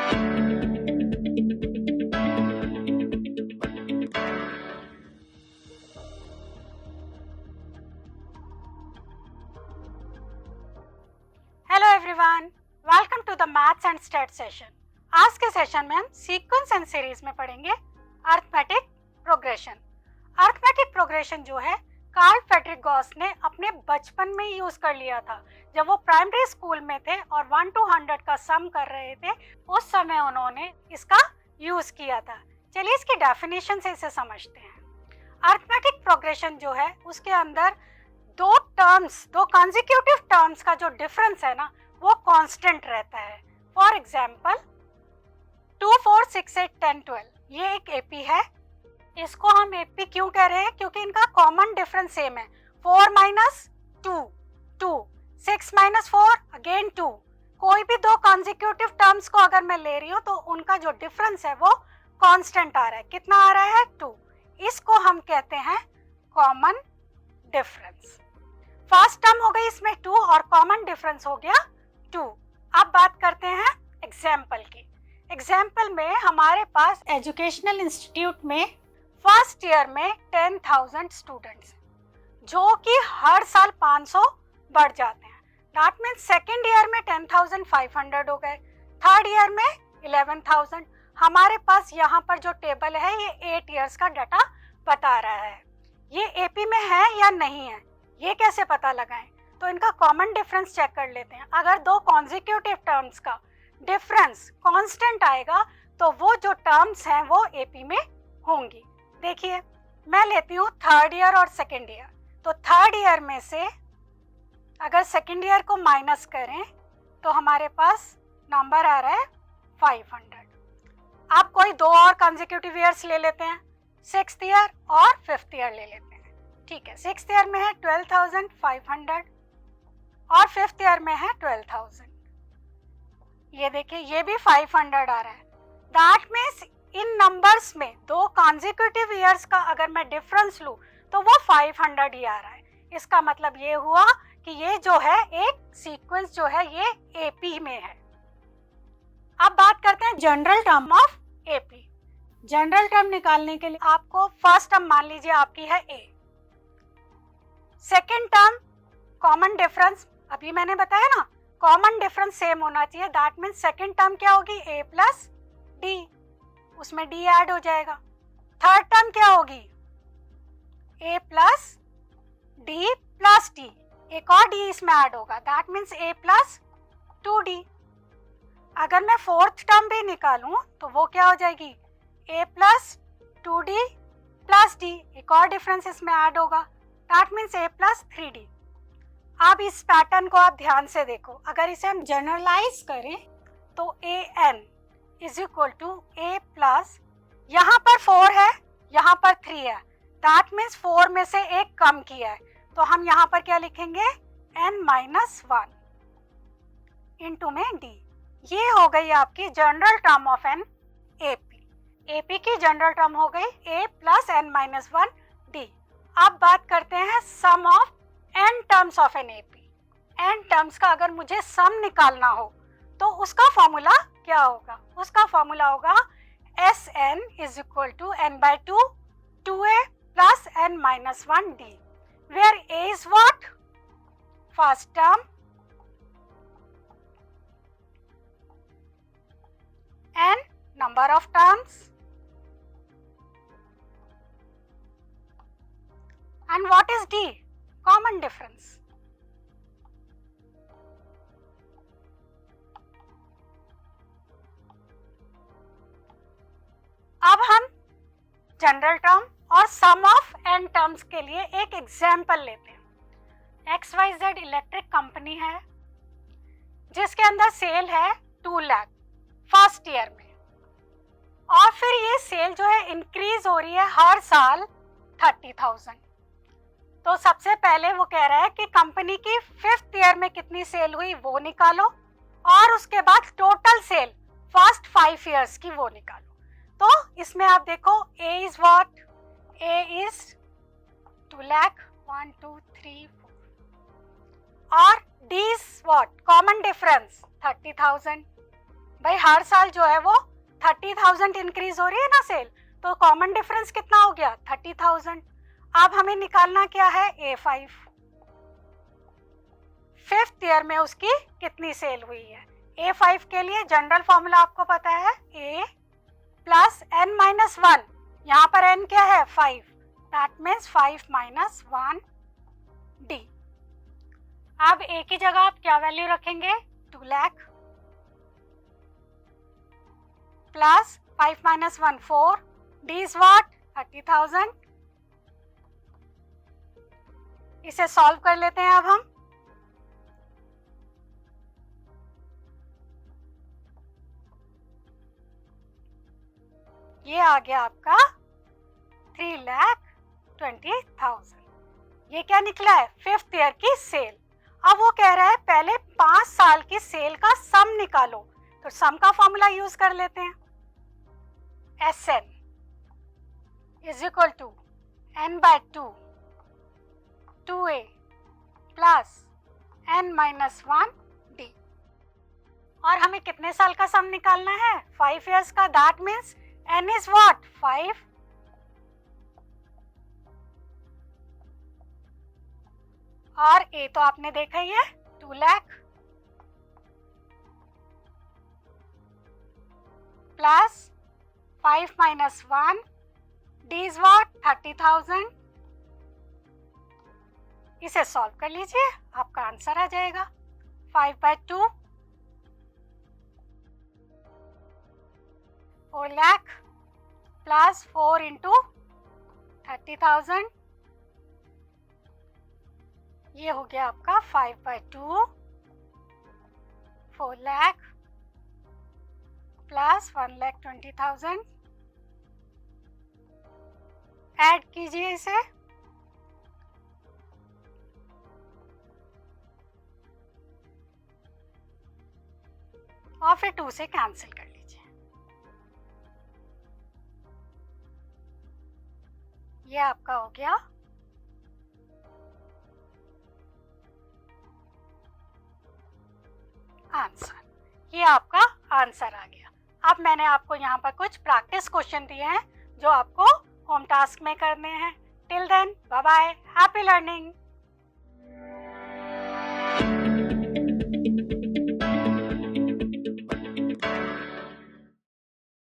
Hello everyone, welcome to the maths and stat session. आज के session में हम सीक्वेंस एंड सीरीज में पढ़ेंगे अरिथमेटिक प्रोग्रेशन। अरिथमेटिक प्रोग्रेशन जो है कार्ल फ्रेडरिक गॉस ने अपने बचपन में यूज कर लिया था। जब वो प्राइमरी स्कूल में थे और 1 to 100 का सम कर रहे थे, उस समय उन्होंने इसका यूज किया था। चलिए इसकी डेफिनेशन से इसे समझते हैं। अरिथमेटिक प्रोग्रेशन जो है उसके अंदर दो कॉन्जिक्यूटिव टर्म्स का जो डिफरेंस है ना, वो कांस्टेंट रहता है। फॉर एग्जांपल 2, 4, 6, 8, 10, 12 ये एक एपी है। इसको हम एपी क्यों कह रहे हैं? क्योंकि इनका कॉमन डिफरेंस सेम है। 4 माइनस 2 2, 6 माइनस 4 अगेन 2। कोई भी दो कॉन्जिक्यूटिव टर्म्स को अगर मैं ले रही हूँ तो उनका जो डिफरेंस है वो कांस्टेंट आ रहा है। कितना आ रहा है? 2। इसको हम कहते हैं कॉमन डिफरेंस। फर्स्ट टर्म हो गई इसमें 2 और कॉमन डिफरेंस हो गया 2। अब बात करते हैं एग्जाम्पल की। एग्जाम्पल में हमारे पास एजुकेशनल इंस्टीट्यूट में फर्स्ट ईयर में 10,000 स्टूडेंट्स, जो कि हर साल 500 बढ़ जाते हैं। दैट मीन्स सेकेंड ईयर में 10,500 हो गए, थर्ड ईयर में 11,000। हमारे पास यहाँ पर जो टेबल है ये 8 ईयर्स का डाटा बता रहा है। ये एपी में है या नहीं है, ये कैसे पता लगाएं? तो इनका कॉमन डिफरेंस चेक कर लेते हैं। अगर दो कॉन्जिक्यूटिव टर्म्स का डिफरेंस कांस्टेंट आएगा तो वो जो टर्म्स हैं वो एपी में होंगी। देखिए मैं लेती हूँ थर्ड ईयर और सेकेंड ईयर। तो थर्ड ईयर में से अगर सेकेंड ईयर को माइनस करें तो हमारे पास नंबर आ रहा है 500। अब कोई दो और कॉन्जिक्यूटिव ईयर्स ले लेते हैं, सिक्स्थ ईयर और फिफ्थ ईयर ले लेते हैं। ठीक है, सिक्स्थ ईयर में है 12,500 और फिफ्थ ईयर में है 12,000। ये देखिए ये भी 500 आ रहा है। दैट मीन्स इन नंबर्स में दो कॉन्जिक्यूटिव ईयर्स का अगर मैं डिफरेंस लूं तो वो 500 ही आ रहा है। इसका मतलब ये हुआ कि ये जो है एक सीक्वेंस जो है ये एपी में है। अब बात करते हैं general term of AP. General term निकालने के लिए आपको फर्स्ट टर्म मान लीजिए आपकी है ए, सेकेंड टर्म कॉमन डिफरेंस, अभी मैंने बताया ना कॉमन डिफरेंस सेम होना चाहिए। दैट मीन्स सेकेंड टर्म क्या होगी? ए प्लस डी, उसमें डी ऐड हो जाएगा। थर्ड टर्म क्या होगी? ए प्लस डी प्लस डी, एक और डी इसमें ऐड होगा। That means A plus 2d। अगर मैं फोर्थ टर्म भी निकालूं तो वो क्या हो जाएगी? ए प्लस 2d प्लस डी, एक और डिफरेंस इसमें ऐड होगा। That means A plus 3d। अब इस पैटर्न को आप ध्यान से देखो। अगर इसे हम जनरलाइज करें तो a n is equal to a plus, यहाँ पर 4 है यहाँ पर 3 है। दैट मीन्स 4 में से एक कम किया है तो हम यहाँ पर क्या लिखेंगे? n-1 इंटू में d। ये हो गई आपकी general term of n AP. AP की जनरल टर्म हो गई a प्लस n-1 d। अब बात करते हैं sum of n terms of n AP. n terms का अगर मुझे सम निकालना हो तो उसका फॉर्मूला क्या होगा? उसका फॉर्मूला होगा Sn is equal to n/2 2a plus n-1 d, where a is what? First term and number of terms, and what is d? Common difference. अब हम जनरल टर्म और सम ऑफ n टर्म्स के लिए एक example लेते हैं। XYZ electric company है जिसके अंदर सेल है 2 लाख फर्स्ट ईयर में, और फिर ये सेल जो है इंक्रीज हो रही है हर साल 30,000। तो सबसे पहले वो कह रहा है कि कंपनी की फिफ्थ ईयर में कितनी सेल हुई वो निकालो, और उसके बाद टोटल सेल फर्स्ट 5 ईयर्स की वो निकालो। तो इसमें आप देखो A is what? A is 2 lakh 1 2 3 4 और D is what? Common difference 30,000। भाई हर साल जो है वो 30,000 इंक्रीज हो रही है ना सेल, तो कॉमन डिफरेंस कितना हो गया 30,000। अब हमें निकालना क्या है A5, फिफ्थ ईयर में उसकी कितनी सेल हुई है। A5 के लिए जनरल फॉर्मूला आपको पता है A प्लस n-1, यहाँ पर n क्या है 5, दैट मीन्स 5 माइनस 1 D। अब A की जगह आप क्या वैल्यू रखेंगे 2 lakh plus 5 minus 1 4, D is what 30,000। इसे सॉल्व कर लेते हैं अब हम। ये आ गया आपका 3,20,000। ये क्या निकला है फिफ्थ ईयर की सेल। अब वो कह रहा है पहले 5 साल की सेल का सम निकालो, तो सम का फॉर्मूला यूज कर लेते हैं। Sn is equal to n/2 2a plus n-1 d। और हमें कितने साल का सम निकालना है 5 इयर्स का, that means n is what 5 और a तो आपने देखा ही है 2 lakh plus 5 minus 1, d is what 30,000। इसे सॉल्व कर लीजिए, आपका आंसर आ जाएगा 5/2 4 लाख प्लस 4 इंटू 30,000, ये हो गया आपका 5/2 4 लाख प्लस 1,20,000। ऐड कीजिए इसे, और फिर 2 से कैंसिल कर लीजिए। ये आपका हो गया आंसर। ये आपका आंसर आ गया। अब मैंने आपको यहाँ पर कुछ प्रैक्टिस क्वेश्चन दिए हैं जो आपको होम टास्क में करने हैं। Till then bye bye, happy learning.